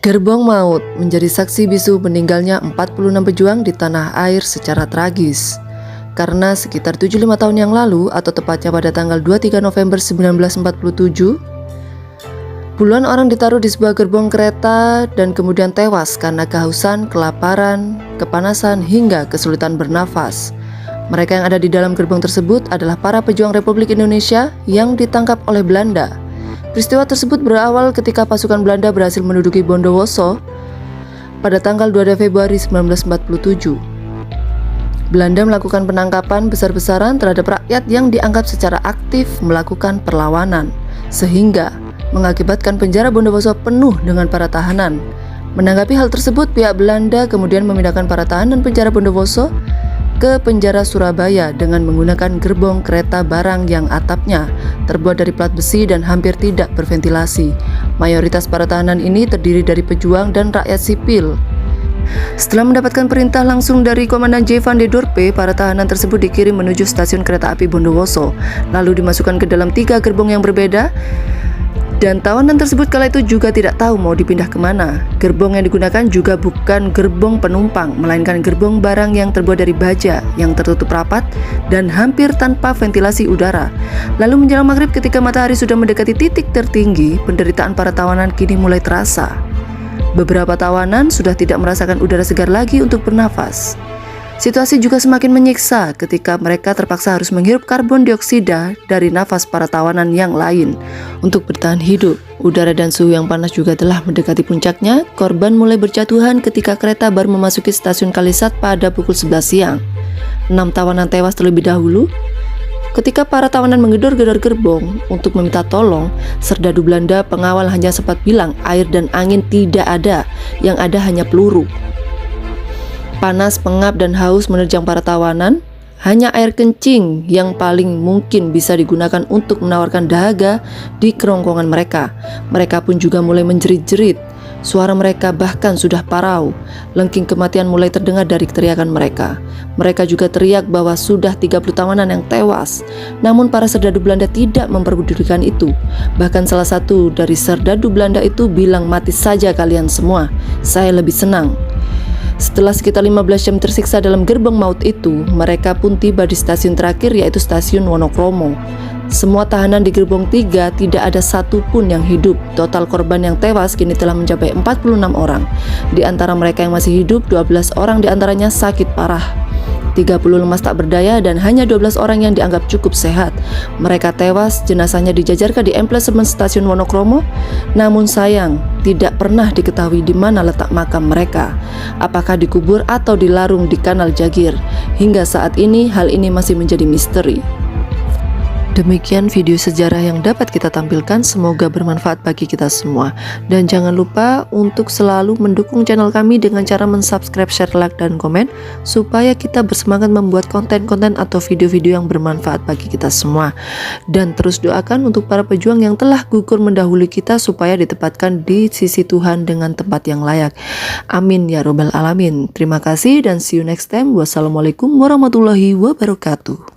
Gerbong Maut menjadi saksi bisu meninggalnya 46 pejuang di tanah air secara tragis. Karena sekitar 75 tahun yang lalu, atau tepatnya pada tanggal 23 November 1947, puluhan orang ditaruh di sebuah gerbong kereta dan kemudian tewas karena kehausan, kelaparan, kepanasan, hingga kesulitan bernafas. Mereka yang ada di dalam gerbong tersebut adalah para pejuang Republik Indonesia yang ditangkap oleh Belanda. Peristiwa tersebut berawal ketika pasukan Belanda berhasil menduduki Bondowoso pada tanggal 2 Februari 1947. Belanda melakukan penangkapan besar-besaran terhadap rakyat yang dianggap secara aktif melakukan perlawanan, sehingga mengakibatkan penjara Bondowoso penuh dengan para tahanan. Menanggapi hal tersebut, pihak Belanda kemudian memindahkan para tahanan penjara Bondowoso ke penjara Surabaya dengan menggunakan gerbong kereta barang yang atapnya terbuat dari plat besi dan hampir tidak berventilasi. Mayoritas para tahanan ini terdiri dari pejuang dan rakyat sipil. Setelah mendapatkan perintah langsung dari Komandan J. van de Dorpe, para tahanan tersebut dikirim menuju stasiun kereta api Bondowoso, lalu dimasukkan ke dalam 3 gerbong yang berbeda. Dan tahanan tersebut kala itu juga tidak tahu mau dipindah kemana. Gerbong yang digunakan juga bukan gerbong penumpang, melainkan gerbong barang yang terbuat dari baja yang tertutup rapat dan hampir tanpa ventilasi udara. Lalu menjelang maghrib ketika matahari sudah mendekati titik tertinggi, penderitaan para tawanan kini mulai terasa. Beberapa tawanan sudah tidak merasakan udara segar lagi untuk bernafas. Situasi juga semakin menyiksa ketika mereka terpaksa harus menghirup karbon dioksida dari nafas para tawanan yang lain. Untuk bertahan hidup, udara dan suhu yang panas juga telah mendekati puncaknya. Korban mulai berjatuhan ketika kereta baru memasuki stasiun Kalisat pada pukul 11 siang. 6 tawanan tewas terlebih dahulu. Ketika para tawanan menggedor-gedor gerbong untuk meminta tolong, serdadu Belanda pengawal hanya sempat bilang air dan angin tidak ada, yang ada hanya peluru. Panas, pengap, dan haus menerjang para tawanan. Hanya air kencing yang paling mungkin bisa digunakan untuk menawarkan dahaga di kerongkongan mereka. Mereka pun juga mulai menjerit-jerit. Suara mereka bahkan sudah parau. Lengking kematian mulai terdengar dari teriakan mereka. Mereka juga teriak bahwa sudah 30 tawanan yang tewas. Namun para serdadu Belanda tidak memperdulikan itu. Bahkan salah satu dari serdadu Belanda itu bilang, "Mati saja kalian semua, saya lebih senang." Setelah sekitar 15 jam tersiksa dalam gerbong maut itu, mereka pun tiba di stasiun terakhir, yaitu stasiun Wonokromo. Semua tahanan di gerbong 3 tidak ada satupun yang hidup. Total korban yang tewas kini telah mencapai 46 orang. Di antara mereka yang masih hidup, 12 orang diantaranya sakit parah, 30 lemas tak berdaya, dan hanya 12 orang yang dianggap cukup sehat. Mereka tewas, jenazahnya dijajarkan di emplasemen stasiun Wonokromo. Namun sayang, tidak pernah diketahui di mana letak makam mereka. Apakah dikubur atau dilarung di Kanal Jagir? Hingga saat ini, hal ini masih menjadi misteri. Demikian video sejarah yang dapat kita tampilkan, semoga bermanfaat bagi kita semua. Dan jangan lupa untuk selalu mendukung channel kami dengan cara mensubscribe, share, like, dan komen, supaya kita bersemangat membuat konten-konten atau video-video yang bermanfaat bagi kita semua. Dan terus doakan untuk para pejuang yang telah gugur mendahului kita supaya ditempatkan di sisi Tuhan dengan tempat yang layak. Amin ya robbal alamin. Terima kasih dan see you next time. Wassalamualaikum warahmatullahi wabarakatuh.